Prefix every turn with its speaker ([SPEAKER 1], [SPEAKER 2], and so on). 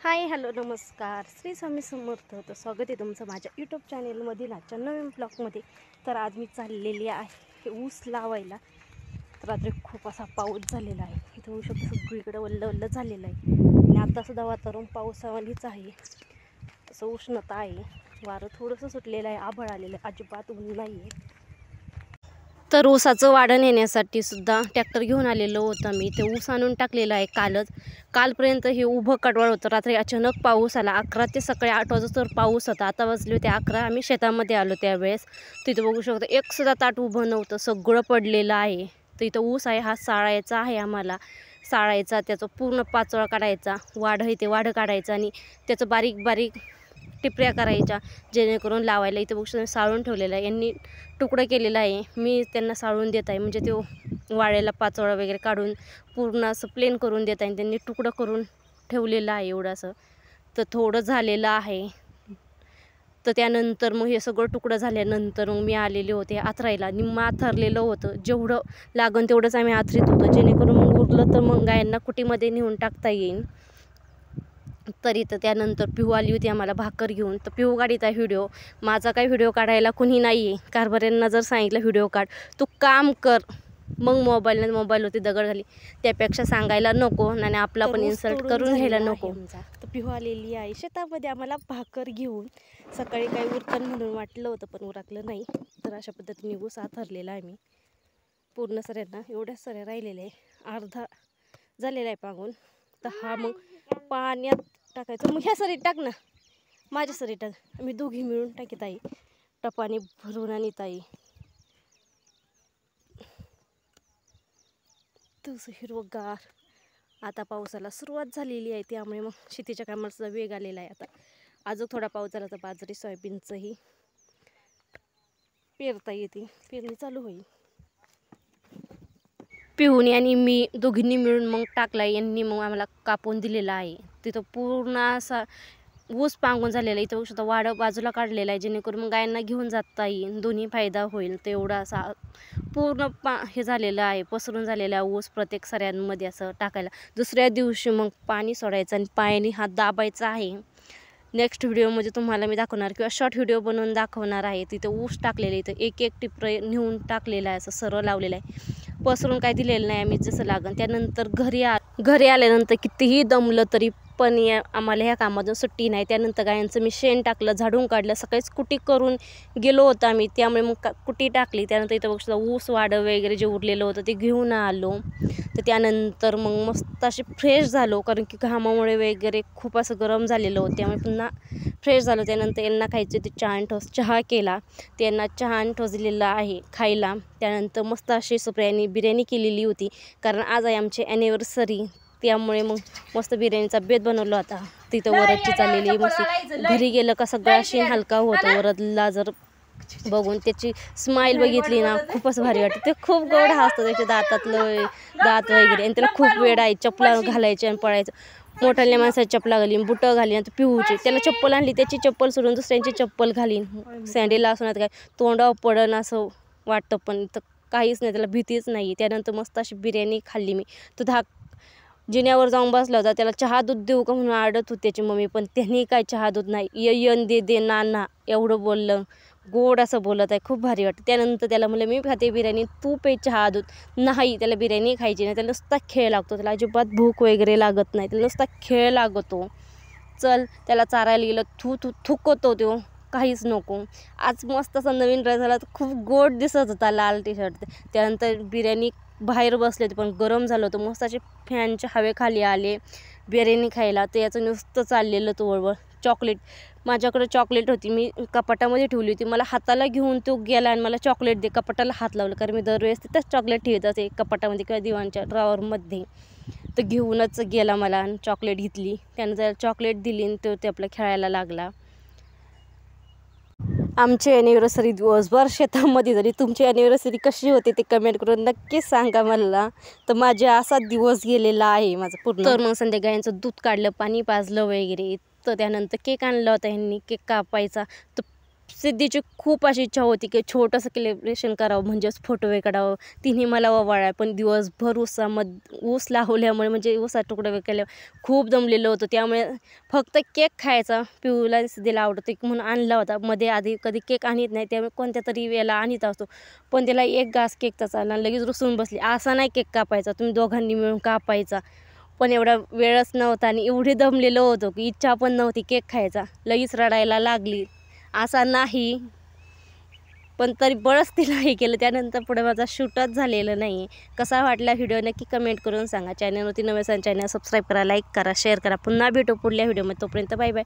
[SPEAKER 1] Hi hello नमस्कार श्री स्वामी समर्थ. तर स्वागत आहे तुमचं माझ्या यूट्यूब चॅनेलमधील आजच्या नवीन ब्लॉगमध्ये. तर आज मी चाललेली आहे ऊस लावायला. तर रात्री खूप असा पाऊस झालेला आहे, इथं होऊ शकतो सगळीकडे वल्ल वल्ल झालेलं आहे आणि आत्तासुद्धा वातावरण पावसावानीच आहे. तसं उष्णता आहे, वारं थोडंसं सुटलेलं आहे, आभाळ आलेलं आहे, अजिबात ऊन नाही आहे. तर ऊसाचं वाढण नेण्यासाठी सुद्धा ट्रॅक्टर घेऊन आलेलो होतं मी. ते ऊस आणून टाकलेलं आहे कालपर्यंत हे उभं कडवाळ होतं. रात्री अचानक पाऊस आला, 11 ते सकाळी 8 वाजता पाऊस होता. आता वाजले होते 11. आम्ही शेतामध्ये आलो त्यावेळेस. तिथे बघू शकतो एक सुद्धा ताट उभं नव्हतं, सगळं पडलेलं आहे. तर इथं ऊस आहे, हा साळायचा आहे आम्हाला. साळायचा, त्याचं पूर्ण पाचोळा काढायचा, वाढ आहे ते वाढ काढायचं आणि त्याचं बारीक बारीक टिपऱ्या करायच्या जेणेकरून लावायला. इथं बघू शकतो साळून ठेवलेलं आहे, यांनी तुकडं केलेलं आहे, मी त्यांना साळून देत आहे. म्हणजे तो वाळ्याला पाचोळा वगैरे काढून पूर्ण असं प्लेन करून देत आहे, त्यांनी तुकडं करून ठेवलेलं आहे एवढं असं. तर थोडं झालेलं आहे. तर त्यानंतर मग हे सगळं तुकडं झाल्यानंतर मग मी आलेले होते आथरायला. निम्मं आथरलेलं होतं, जेवढं लागन तेवढंच आम्ही आथरीत होतो, जेणेकरून मग उरलं तर मग गायांना कुटीमध्ये नेऊन टाकता येईल. तरी तर त्यानंतर पिहू आली होती आम्हाला भाकर घेऊन. तर पिहू गाडीचा व्हिडिओ, माझा काही व्हिडिओ काढायला कुणी नाही आहे. कारभाऱ्यांना जर सांगितलं व्हिडिओ काढ, तू काम कर, मग मोबाईल होती दगड झाली, त्यापेक्षा सांगायला नको आणि आपला पण इन्सल्ट करून घ्यायला नको. तर पिहू आलेली आहे शेतामध्ये आम्हाला भाकर घेऊन. सकाळी काही उरकन म्हणून वाटलं होतं पण उरकलं नाही. तर अशा पद्धतीने ऊस आथरलेला आहे मी पूर्ण सऱ्यांना. एवढ्या सऱ्या राहिलेल्या आहे, अर्धा झालेला आहे पांगून. तर हा मग पाण्यात टाकायचं. मग ह्या सरीत टाक ना, माझ्या सरीत टाक, आम्ही दोघी मिळून टाकीत आहे टपाने भरून आणीत आहे. तसं हिरवगार. आता पावसाला सुरुवात झालेली आहे, त्यामुळे मग शेतीच्या कामाचा वेग आलेला आहे. आता अजून थोडा पाऊस झाला तर बाजरी सोयाबीनचंही पेरता येते, पेरणी चालू होईल. पिहूनी आणि मी दोघींनी मिळून मग टाकला. यांनी मग आम्हाला कापून दिलेला आहे. तिथं पूर्ण असा ऊस पांगून झालेला आहे. इथं बघू शकता वाडं बाजूला काढलेला आहे, जेणेकरून मग गायांना घेऊन जाता येईल, दोन्ही फायदा होईल. तर एवढा असा पूर्ण हे झालेलं आहे, पसरून झालेला आहे ऊस प्रत्येक सऱ्यांमध्ये असं टाकायला. दुसऱ्या दिवशी मग पाणी सोडायचं आणि पायाने हात दाबायचा आहे. नेक्स्ट व्हिडिओमध्ये तुम्हाला मी दाखवणार किंवा शॉर्ट व्हिडिओ बनवून दाखवणार आहे. तिथं ऊस टाकलेलं आहे, इथं एक एक टिपरं नेऊन टाकलेलं आहे, असं सरळ लावलेलं आहे, पसरून काय दिलेलं नाही आम्ही जसं लागन. त्यानंतर घरी आल्यानंतर कितीही दमलं तरी पण आम्हाला ह्या कामातून सुट्टी नाही. त्यानंतर गायांचं मी शेण टाकलं, झाडून काढलं, सकाळीच कुटी करून गेलो होतो आम्ही, त्यामुळे मग कुटी टाकली. त्यानंतर इथं बघता ऊस वाडं वगैरे जे उरलेलं होतं ते घेऊन आलो. तर त्यानंतर मग मस्त असे फ्रेश झालो, कारण की घामामुळे वगैरे खूप असं गरम झालेलं होतं, त्यामुळे पुन्हा फ्रेश झालो. त्यानंतर यांना खायचे ते चहा केला, त्यांना चहा ठोस दिलेला आहे खायला. त्यानंतर मस्त अशी सुप्रियानी बिर्याणी केलेली होती, कारण आज आहे आमची ॲनिव्हर्सरी, त्यामुळे मग मस्त बिर्याणीचा बेत बनवला होता. तिथं वरदची चाललेली मस्त. घरी गेलं का सगळा शीण हलका होतो. वरदला जर बघून त्याची स्माईल बघितली ना, खूपच भारी वाटते. ते खूप गोड हसतं, त्याच्या दात वगैरे, आणि त्याला खूप वेळ आहे चपला घालायचे आणि पळायचं. मोठ्या माणसाची चपला घालीन, बुटं घालीन. आता पिहूची त्याला चप्पल आणली, त्याची चप्पल सोडून दुसऱ्यांची चप्पल घालीन, सँडेल असून काय तोंडावर पडन असं वाटतं, पण तर काहीच नाही, त्याला भीतीच नाही. त्यानंतर मस्त अशी बिर्याणी खाल्ली मी. तो जिन्यावर जाऊन बसला होता, त्याला चहा दूध देऊ का म्हणून आडत होती त्याची मम्मी, पण त्यांनी काय चहा दूध नाही, यन दे नाना एवढं बोललं, गोड असं बोलत आहे, खूप भारी वाटतं. त्यानंतर त्याला म्हणलं मी खाते बिर्याणी, तू पे चहा दूध. नाही, त्याला बिर्याणी खायची नाही, त्याला नुसता खेळ लागतो, त्याला अजिबात भूक वगैरे लागत नाही, त्याला नुसता खेळ लागतो. चल त्याला चारायला गेलं, थुकतो तो, काहीच नको. आज मस्त असा नवीन ड्रेस झाला, तर खूप गोड दिसत होता लाल टी शर्ट. त्यानंतर बिर्याणी बाहेर बसले होते पण गरम झालं होतं, मस्त असे फॅनच्या हवेखाली आले बिर्याणी खायला. तर याचं नुसतं चाललेलं तोडवळ. चॉकलेट, माझ्याकडे चॉकलेट होती, मी कपाटामध्ये ठेवली होती, मला हाताला घेऊन तो गेला आणि मला चॉकलेट दे, कपाटाला हात लावलं, कारण मी दरवेळेस तिथंच चॉकलेट ठेवत असते कपाटामध्ये किंवा दिवाणच्या ड्रॉवरमध्ये. तर घेऊनच गेला मला आणि चॉकलेट घेतली. त्यानं जर चॉकलेट दिली आणि तो ते आपलं खेळायला लागला. आमची ॲनिव्हर्सरी दिवसभर शेतामध्ये झाली. तुमची ॲनिव्हर्सरी कशी होती ते कमेंट करून नक्कीच सांगा मला. तर माझा असा दिवस गेलेला आहे माझा पूर्ण. तर मग संध्याकाळचं दूध काढलं, पाणी पाजलं वगैरे. तर त्यानंतर केक आणला होता ह्यांनी, केक कापायचा. तर सिद्धीची खूप अशी इच्छा होती की छोटंसं सेलिब्रेशन करावं, म्हणजेच फोटो वगैरे काढावं. तिने मला ओवाळला, पण दिवसभर ऊस लावल्यामुळे म्हणजे ऊसात तुकडे वगैरे केले खूप दमलेलं होतं. त्यामुळे फक्त केक खायचा पिऊला सिद्धीला आवडतो म्हणून आणला होता. मध्ये आधी कधी केक आणत नाही, त्यामुळे कोणत्या तरी वेळेला आणत असतो. पण त्याला एक घास केकचा चालला लगेच रुसून बसली. असा नाही केक कापायचा, तुम्ही दोघांनी मिळून कापायचा. पण एवढा वेळच नव्हता आणि एवढे दमलेलो होतो की इच्छा पण नव्हती केक खायचा. लगेच रडायला लागली. असा नाही, पण तरी बरंच तिला हे केलं. त्यानंतर पुढे माझा शूटच झालेलं नाही. कसा वाटला व्हिडिओ नक्की कमेंट करून सांगा. चॅनलवरती नवे असाल चॅनल सबस्क्राईब करा, लाईक करा, शेअर करा. पुन्हा भेटू पुढल्या व्हिडिओमध्ये. तोपर्यंत बाय बाय.